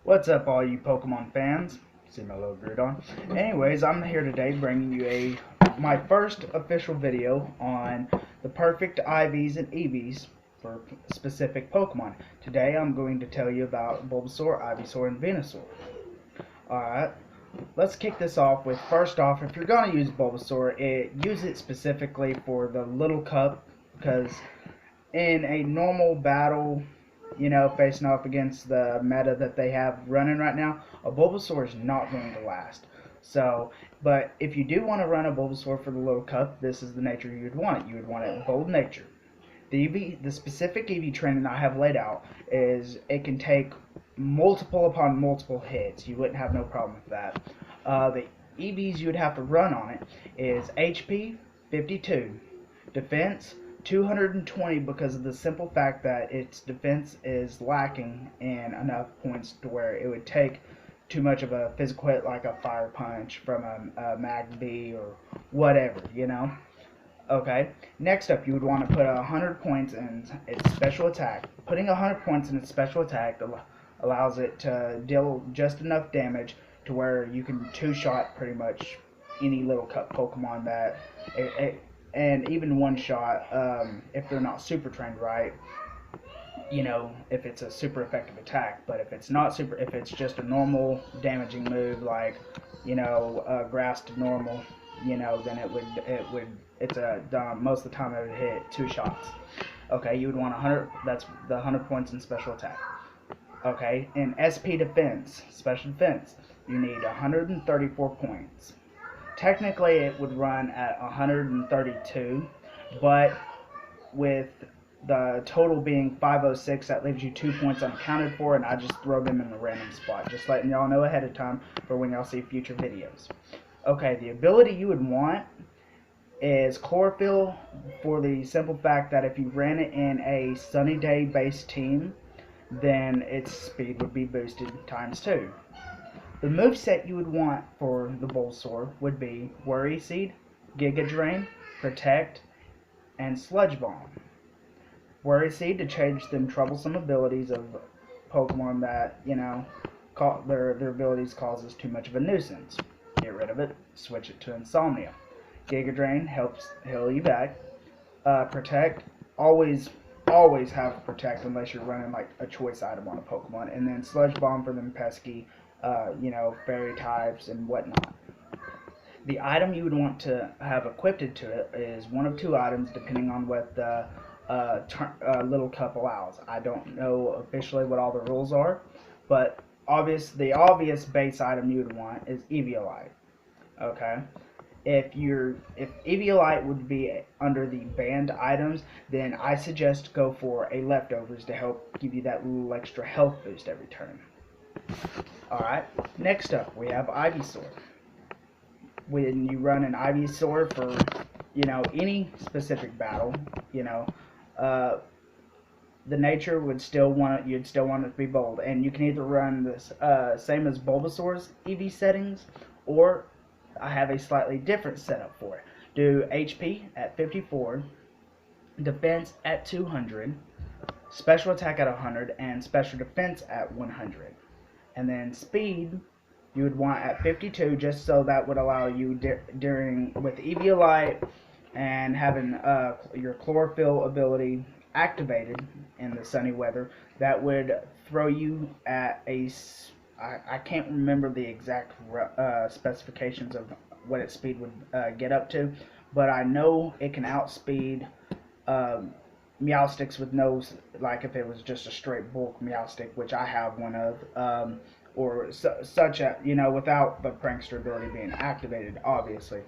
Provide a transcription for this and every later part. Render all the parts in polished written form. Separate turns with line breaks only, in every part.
What's up, all you Pokemon fans? See my little Groudon. Anyways, I'm here today bringing you my first official video on the perfect IVs and EVs for specific Pokemon. Today, I'm going to tell you about Bulbasaur, Ivysaur, and Venusaur. Alright, let's kick this off with, first off, if you're going to use Bulbasaur, use it specifically for the Little Cup, because in a normal battle, facing off against the meta that they have running right now, a Bulbasaur is not going to last. So, but if you do want to run a Bulbasaur for the Little Cup, this is the nature you would want it. You would want it bold nature. The specific EV training I have laid out is it can take multiple upon multiple hits. You wouldn't have no problem with that. The EVs you would have to run on it is HP 52, defense 220, because of the simple fact that its defense is lacking in enough points to where it would take too much of a physical hit like a fire punch from a Mag B or whatever. Okay, next up you would want to put 100 points in its special attack. Putting 100 points in its special attack allows it to deal just enough damage to where you can two-shot pretty much any Little Cup Pokemon that and even one shot, if they're not super trained right, if it's a super effective attack. But if it's not super, if it's just a normal damaging move like, grass to normal, then most of the time it would hit two shots. Okay, you would want 100, that's the 100 points in special attack. Okay, in SP defense, special defense, you need 134 points. Technically, it would run at 132, but with the total being 506, that leaves you 2 points unaccounted for, and I just throw them in a random spot, just letting y'all know ahead of time for when y'all see future videos. Okay, the ability you would want is Chlorophyll, for the simple fact that if you ran it in a sunny day based team, then its speed would be boosted ×2. The moveset you would want for the Bulbasaur would be Worry Seed, Giga Drain, Protect, and Sludge Bomb. Worry Seed to change them troublesome abilities of Pokemon that, their abilities causes too much of a nuisance. Get rid of it, switch it to Insomnia. Giga Drain helps heal you back. Protect, always have Protect unless you're running like a choice item on a Pokemon. And then Sludge Bomb for them pesky fairy types and whatnot. The item you would want to have equipped to it is one of two items depending on what the Little Cup allows. I don't know officially what all the rules are, but the obvious base item you would want is Eviolite. Okay, if Eviolite would be under the banned items, then I suggest go for a Leftovers to help give you that little extra health boost every turn. Alright, next up we have Ivysaur. When you run an Ivysaur for, any specific battle, the nature would you'd still want it to be bold. And you can either run this same as Bulbasaur's EV settings, or I have a slightly different setup for it. Do HP at 54, defense at 200, special attack at 100, and special defense at 100. And then speed you would want at 52, just so that would allow you with Eviolite and having your Chlorophyll ability activated in the sunny weather, that would throw you at I can't remember the exact specifications of what its speed would get up to, but I know it can outspeed Meowstics with nose, like if it was just a straight bulk Meowstic, which I have one of, or such a, without the prankster ability being activated, obviously,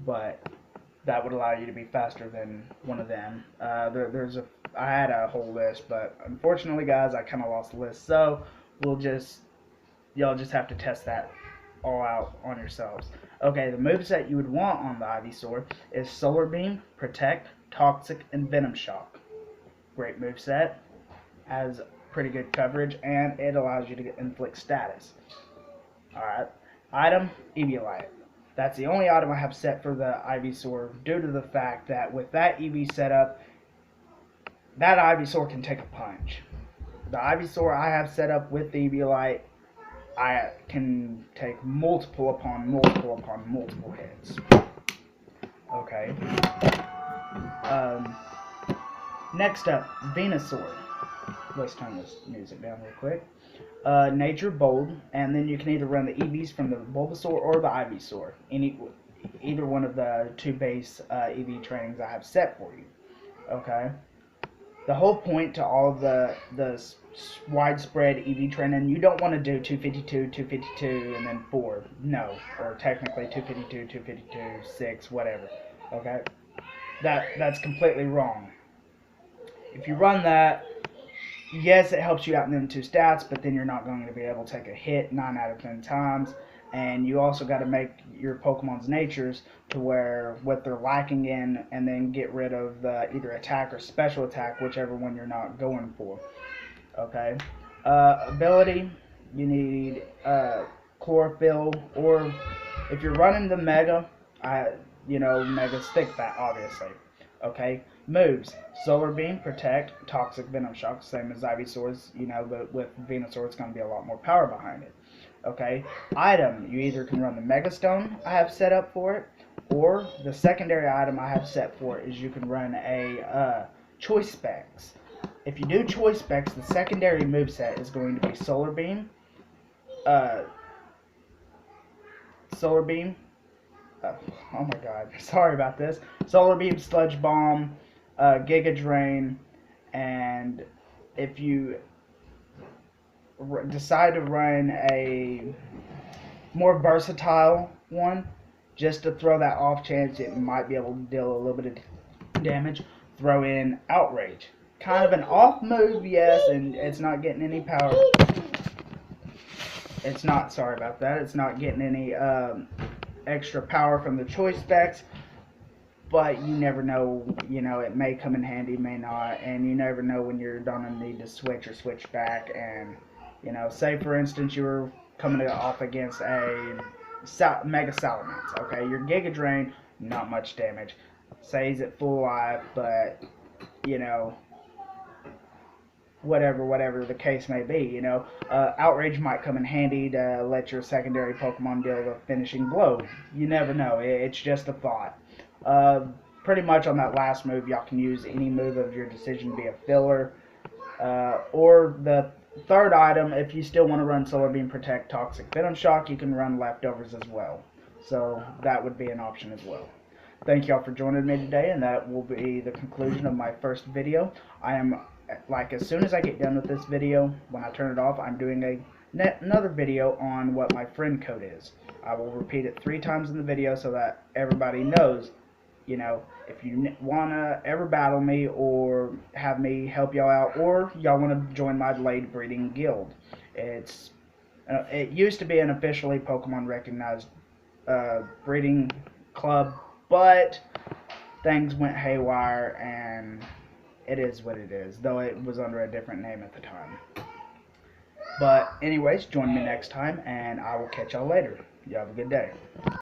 but that would allow you to be faster than one of them. I had a whole list, but unfortunately, guys, I kind of lost the list, so y'all just have to test that all out on yourselves. Okay, the moveset you would want on the Ivysaur is Solar Beam, Protect, Toxic, and Venom Shock. Great moveset, has pretty good coverage, and it allows you to inflict status. Alright, item, Eviolite. That's the only item I have set for the Ivysaur, due to the fact that with that EV setup, that Ivysaur can take a punch. The Ivysaur I have set up with the Eviolite, I can take multiple upon multiple upon multiple hits. Okay. Next up, Venusaur. Let's turn this music down real quick. Nature Bold, and then you can either run the EVs from the Bulbasaur or the Ivysaur. Either one of the two base EV trainings I have set for you. Okay. The whole point to all of the widespread EV training, you don't want to do 252, 252, and then 4. No. Or technically 252, 252, 6, whatever. Okay? That's completely wrong. If you run that, yes, it helps you out in them 2 stats, but then you're not going to be able to take a hit 9 out of 10 times. And you also got to make your Pokemon's natures to where what they're lacking in, and then get rid of the either attack or special attack, whichever one you're not going for. Okay. Ability, you need Chlorophyll, or if you're running the Mega, Mega Stick Bat, obviously. Okay. Moves: Solar Beam, Protect, Toxic Venom Shock, same as Ivysaur's, but with Venusaur it's going to be a lot more power behind it. Okay. Item, you either can run the Mega Stone I have set up for it, or the secondary item I have set for it is you can run a Choice Specs. If you do Choice Specs, the secondary moveset is going to be Solar Beam, oh my god, sorry about this. Solar Beam, Sludge Bomb, Giga Drain, and if you decide to run a more versatile one, just to throw that off chance it might be able to deal a little bit of damage, throw in Outrage. Kind of an off move, yes, and it's not getting any power. It's not getting any extra power from the Choice Specs, but you never know, it may come in handy, may not, and you never know when you're gonna need to switch or switch back. And say for instance you were coming off against a Mega Salamence. Okay, your Giga Drain, not much damage. Say he's at full life, but whatever the case may be, Outrage might come in handy to let your secondary Pokemon deal the finishing blow. You never know. It's just a thought. Pretty much on that last move, y'all can use any move of your decision to be a filler. Or the third item, if you still want to run Solar Beam, Protect, Toxic Venom Shock, you can run Leftovers as well. So that would be an option as well. Thank y'all for joining me today, and that will be the conclusion of my first video. As soon as I get done with this video, when I turn it off, I'm doing another video on what my friend code is. I will repeat it 3 times in the video so that everybody knows, if you want to ever battle me or have me help y'all out, or y'all want to join my LAYD breeding guild. It used to be an officially Pokemon recognized breeding club, but things went haywire, and it is what it is, though it was under a different name at the time. But anyways, join me next time, and I will catch y'all later. You have a good day.